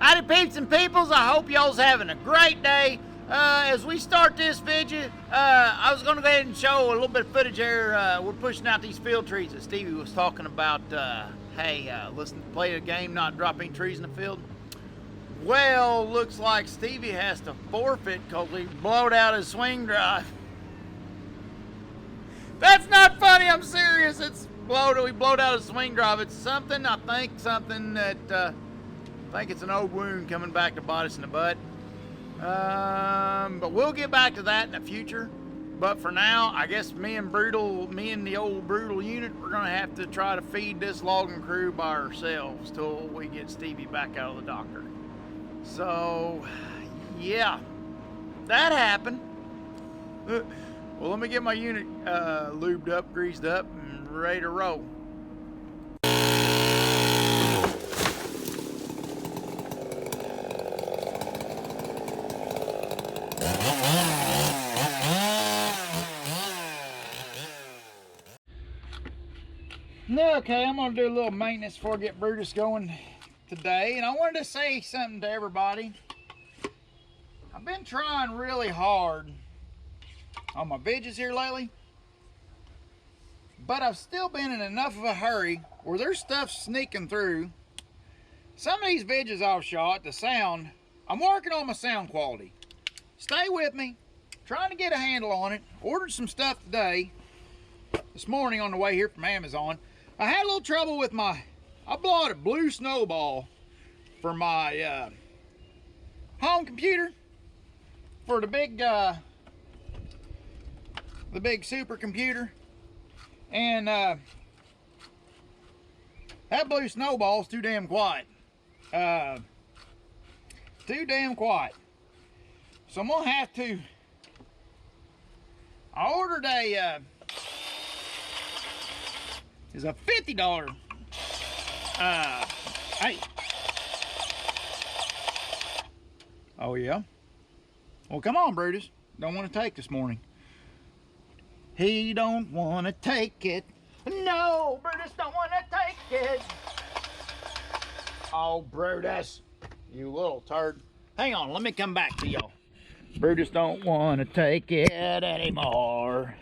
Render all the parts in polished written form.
Howdy peeps and peoples, I hope y'all's having a great day. As we start this video, I was going to go ahead and show a little bit of footage there. We're pushing out these field trees that Stevie was talking about. Listen, play a game, not drop any trees in the field. Well, looks like Stevie has to forfeit because he blowed out his swing drive. That's not funny, I'm serious. We blowed out his swing drive. It's something, I think that... I think it's an old wound coming back to bite us in the butt. But we'll get back to that in the future. But for now, I guess me and the old Brutal unit, we're gonna have to try to feed this logging crew by ourselves till we get Stevie back out of the doctor. So, yeah, that happened. Well, let me get my unit lubed up, greased up, and ready to roll. Okay, I'm going to do a little maintenance before I get Brutus going today. And I wanted to say something to everybody. I've been trying really hard on my vidges here lately. But I've still been in enough of a hurry where there's stuff sneaking through. Some of these vidges I've shot, the sound, I'm working on my sound quality. Stay with me. Trying to get a handle on it. Ordered some stuff today. This morning on the way here from Amazon. I had a little trouble with I bought a blue snowball for my home computer for the big supercomputer, and that blue snowball's too damn quiet. Too damn quiet. So I'm gonna have to. I ordered is a $50 hey. Oh yeah? Well, come on, Brutus. Don't want to take this morning. He don't want to take it. No, Brutus don't want to take it. Oh, Brutus, you little turd. Hang on, let me come back to y'all. Brutus don't want to take it anymore.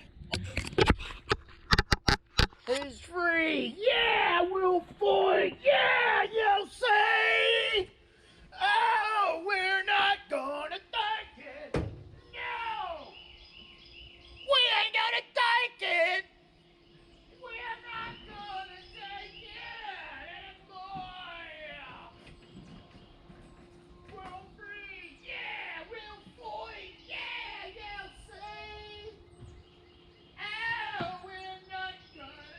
It's free. Yeah, we'll fight. Yeah, you'll see. Oh, we're not gonna take it. No, we ain't gonna take it. We're not gonna take it anymore. We're free. Yeah, we'll fight. Yeah, you'll see. Oh, we're not gonna.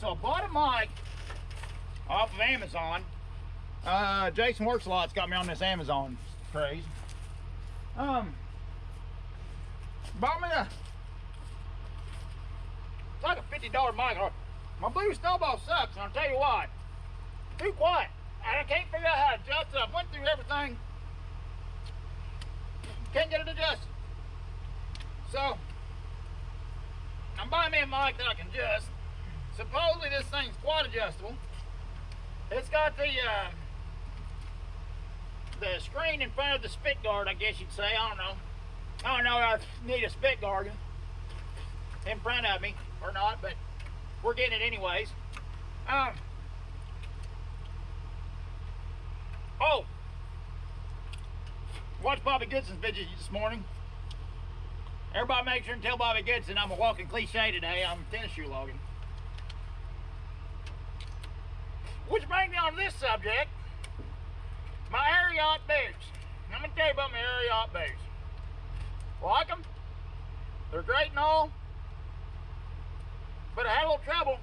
So I bought a mic off of Amazon. Jason Works a Lot's got me on this Amazon craze. Bought me it's like a $50 mic. My blue snowball sucks, and I'll tell you what. Too quiet. I can't figure out how to adjust it. I went through everything. Can't get it adjusted. So I'm buying me a mic that I can adjust. Supposedly this thing's quite adjustable. It's got the screen in front of the spit guard, I guess you'd say. I don't know. I need a spit guard in front of me or not, but we're getting it anyways. Oh, watched Bobby Goodson's video this morning. Everybody make sure and tell Bobby Goodson I'm a walking cliche today. I'm tennis shoe logging. Which brings me on to this subject. My Ariat boots. I'm going to tell you about my Ariat boots. Like them. They're great and all. But I had a little trouble.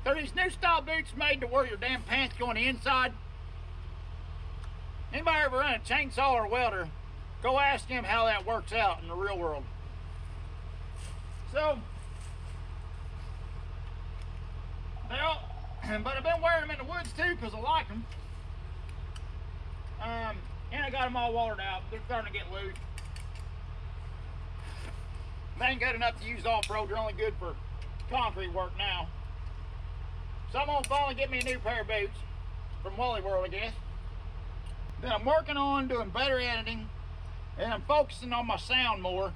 They're these new style boots made to where your damn pants go on the inside. Anybody ever run a chainsaw or a welder, go ask him how that works out in the real world. So, but I've been wearing them in the woods too because I like them. And I got them all watered out. They're starting to get loose. They ain't good enough to use off-road. They're only good for concrete work now. So I'm gonna finally get me a new pair of boots from Wally World, I guess. Then I'm working on doing better editing, and I'm focusing on my sound more.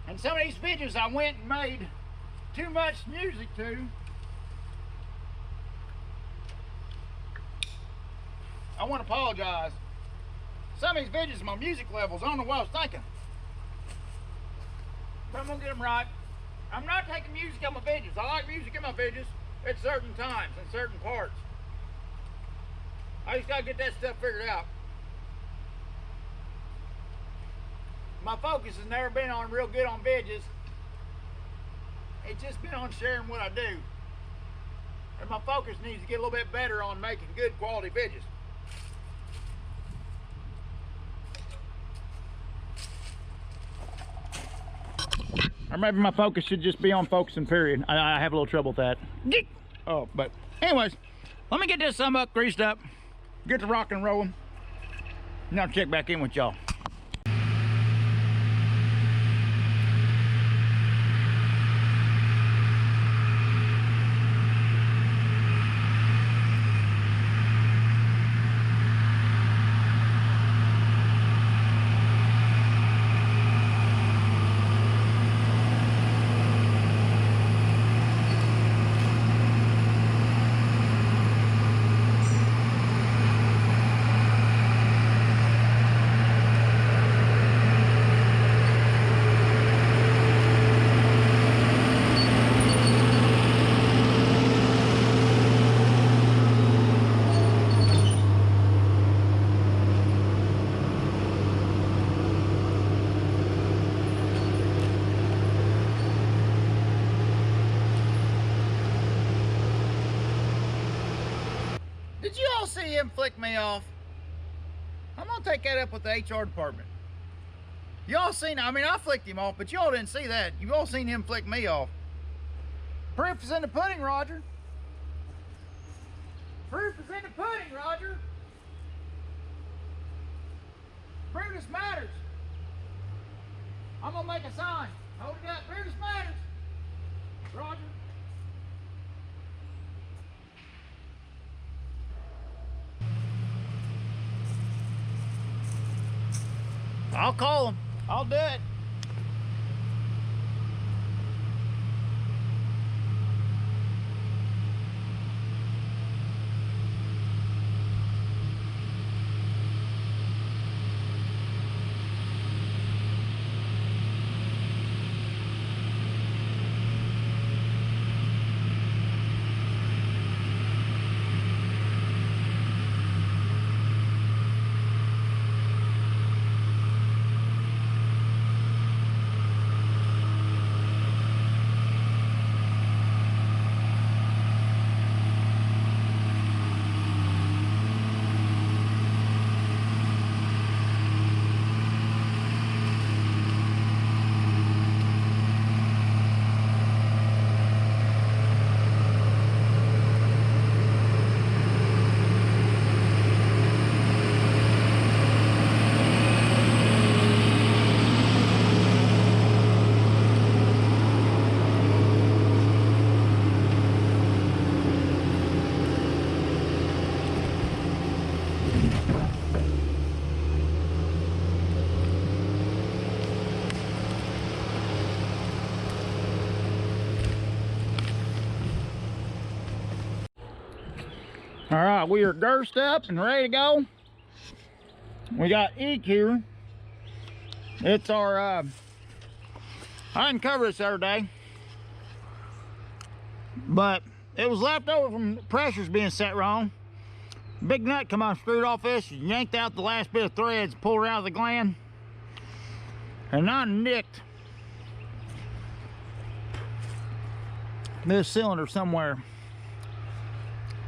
And some of these videos I went and made too much music to. I want to apologize. Some of these videos, my music levels, I don't know what I was thinking. But I'm gonna get them right. I'm not taking music on my videos. I like music in my videos at certain times and certain parts. I just gotta get that stuff figured out. My focus has never been on real good on videos. It's just been on sharing what I do. And my focus needs to get a little bit better on making good quality videos. Or maybe my focus should just be on focusing, period. I have a little trouble with that. Oh, but anyways, let me get this sum up, greased up, get the rock and rolling, and I'll check back in with y'all. Did you all see him flick me off? I'm gonna take that up with the HR department. Y'all seen, I mean, I flicked him off, but y'all didn't see that. You all seen him flick me off. Proof is in the pudding, Roger. Proof is in the pudding, Roger. Brutus matters. I'm gonna make a sign. Hold it up. Brutus matters. Roger. I'll call him. I'll do it. All right, we are girthed up and ready to go. We got Eek here. It's our, I didn't cover this the other day, but it was left over from pressures being set wrong. Big nut come out, screwed off this, yanked out the last bit of threads, pulled her out of the gland, and I nicked this cylinder somewhere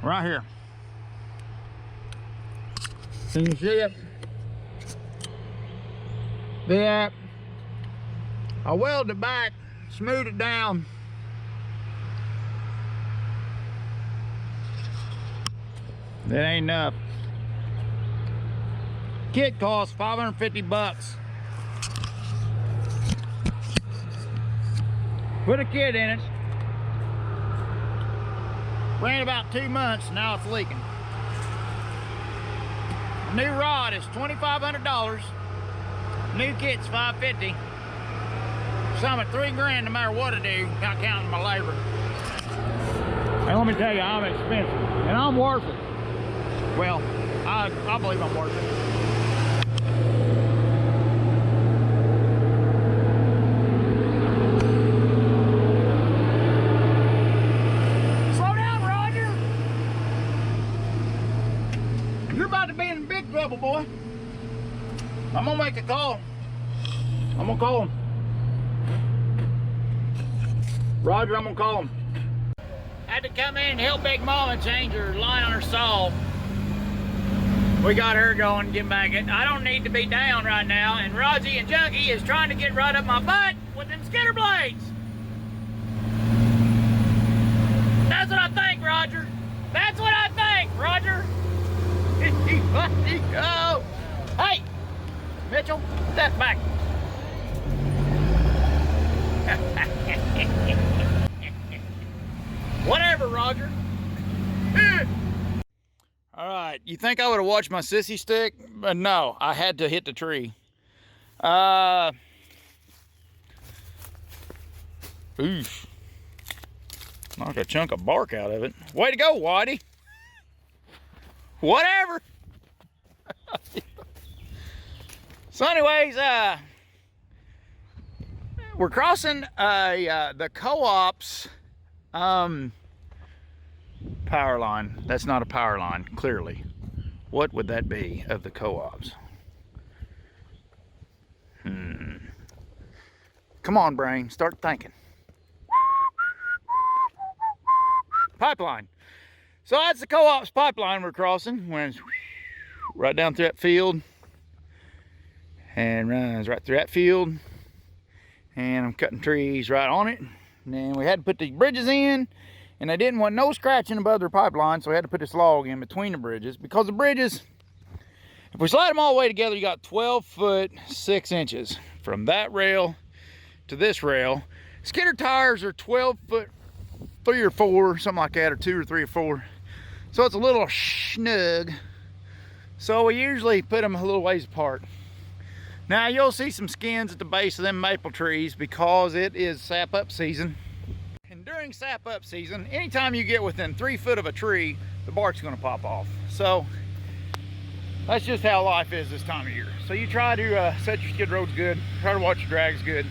right here. Can you see it? Yeah. I welded it back, smoothed it down. That ain't enough. Kit costs 550 bucks. Put a kit in it. Ran about 2 months, now it's leaking. New rod is $2,500. New kit's $550. So I'm at $3 grand no matter what I do, not counting my labor. And let me tell you, I'm expensive, and I'm worth it. Well, I believe I'm worth it. Slow down, Roger. You're about to be in big trouble, boy. I'm gonna make a call. I'm gonna call him. Roger, I'm gonna call him. Had to come in and help Big Mama change her line on her saw. We got her going, get back in. I don't need to be down right now, and Rosie and Junkie is trying to get right up my butt with them skidder blades. That's what I think, Roger. That's what I think, Roger. Oh. Hey, Mitchell, step back. Whatever, Roger. All right, you think I would have watched my sissy stick? But no, I had to hit the tree. Oof. Knocked a chunk of bark out of it. Way to go, Whitey. Whatever. So anyways, we're crossing the co-op's power line. That's not a power line, clearly. What would that be of the co-ops? Come on, brain, start thinking. Pipeline. So that's the co-op's pipeline we're crossing. Went right down through that field and runs right through that field. And I'm cutting trees right on it. And then we had to put the bridges in, and they didn't want no scratching above their pipeline, so we had to put this log in between the bridges, because the bridges, if we slide them all the way together, you got 12 foot 6 inches from that rail to this rail. Skidder tires are 12 foot 3 or 4, something like that, or 2 or 3 or 4. So it's a little snug. So we usually put them a little ways apart. Now you'll see some skins at the base of them maple trees because it is sap up season. And during sap up season, anytime you get within 3 foot of a tree, the bark's gonna pop off. So that's just how life is this time of year. So you try to set your skid roads good, try to watch your drags good.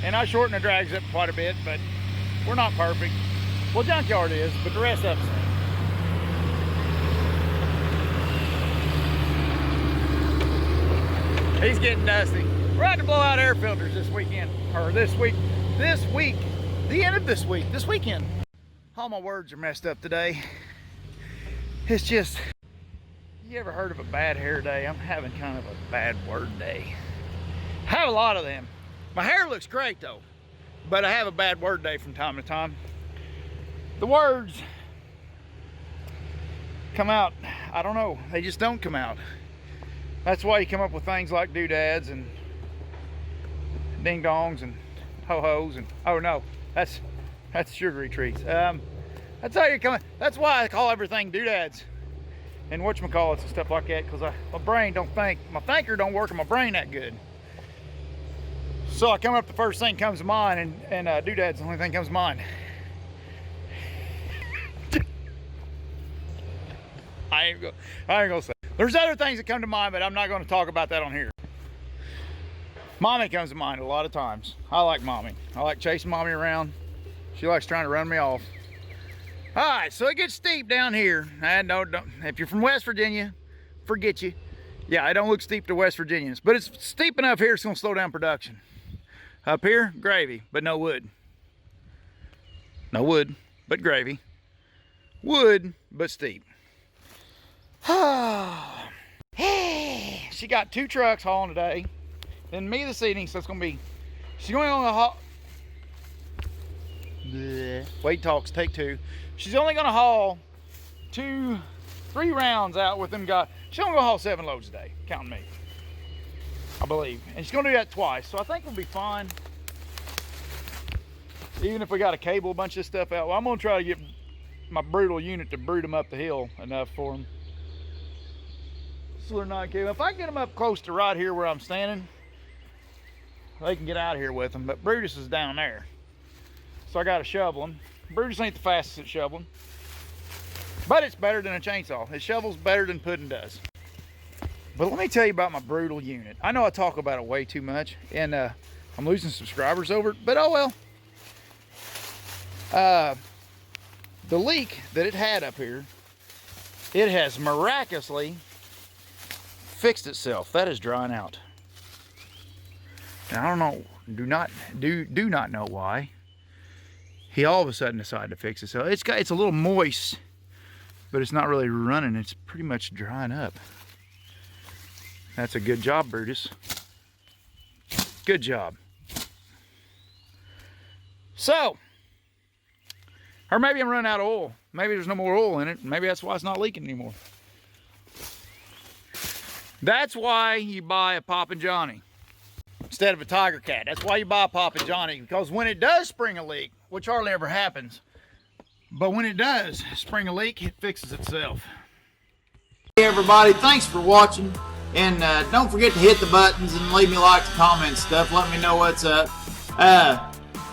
And I shorten the drags up quite a bit, but we're not perfect. Well, Junkyard is, but the rest of us. He's getting dusty. We're out to blow out air filters this weekend, or this week, the end of this weekend. All my words are messed up today. It's just, you ever heard of a bad hair day? I'm having kind of a bad word day. I have a lot of them. My hair looks great though, but I have a bad word day from time to time. The words come out, I don't know, they just don't come out. That's why you come up with things like doodads and ding dongs and ho-hos and, oh no, that's sugary treats. That's how you come, that's why I call everything doodads and whatchamacallits and stuff like that, because my brain don't think, my thinker don't work in my brain that good. So I come up, the first thing comes to mind, and doodad's the only thing comes to mind. I ain't gonna say. There's other things that come to mind, but I'm not going to talk about that on here. Mommy comes to mind a lot of times. I like mommy. I like chasing mommy around. She likes trying to run me off. All right, so it gets steep down here. And don't, if you're from West Virginia, forget you. Yeah, it don't look steep to West Virginians, but it's steep enough here it's gonna slow down production. Up here, gravy, but no wood. No wood, but gravy. Wood, but steep. She got 2 trucks hauling today. Then me this evening, so it's gonna be, she's going on a haul. Wade talks, take 2. She's only gonna haul 3 rounds out with them guys. She's only gonna haul 7 loads a day, counting me, I believe. And she's gonna do that twice, so I think we'll be fine. Even if we got to cable a bunch of stuff out. Well, I'm gonna try to get my brutal unit to brood them up the hill enough for them. So they're not cable. If I get them up close to right here where I'm standing, they can get out of here with them. But Brutus is down there, so I got to shovel them. Brutus ain't the fastest at shoveling, but it's better than a chainsaw. It shovels better than Puddin does. But let me tell you about my brutal unit. I know I talk about it way too much, and I'm losing subscribers over it, but oh well. The leak that it had up here, it has miraculously fixed itself. That is drying out. And I don't know, do not know why he all of a sudden decided to fix it. So it's a little moist, but it's not really running. It's pretty much drying up. That's a good job, Brutus. Good job. So, or maybe I'm running out of oil. Maybe there's no more oil in it. Maybe that's why it's not leaking anymore. That's why you buy a Poppin' Johnny instead of a Tiger Cat. That's why you buy a Poppin' Johnny, because when it does spring a leak, which hardly ever happens, but when it does spring a leak, it fixes itself. Hey everybody, thanks for watching. And don't forget to hit the buttons and leave me likes, comments, stuff. Let me know what's up.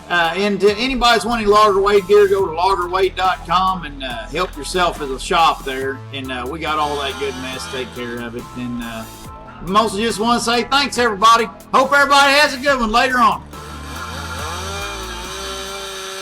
And to anybody that's wanting Logger Wade gear, go to loggerwade.com and help yourself at the shop there. And we got all that good mess, take care of it. And mostly just want to say thanks, everybody. Hope everybody has a good one later on.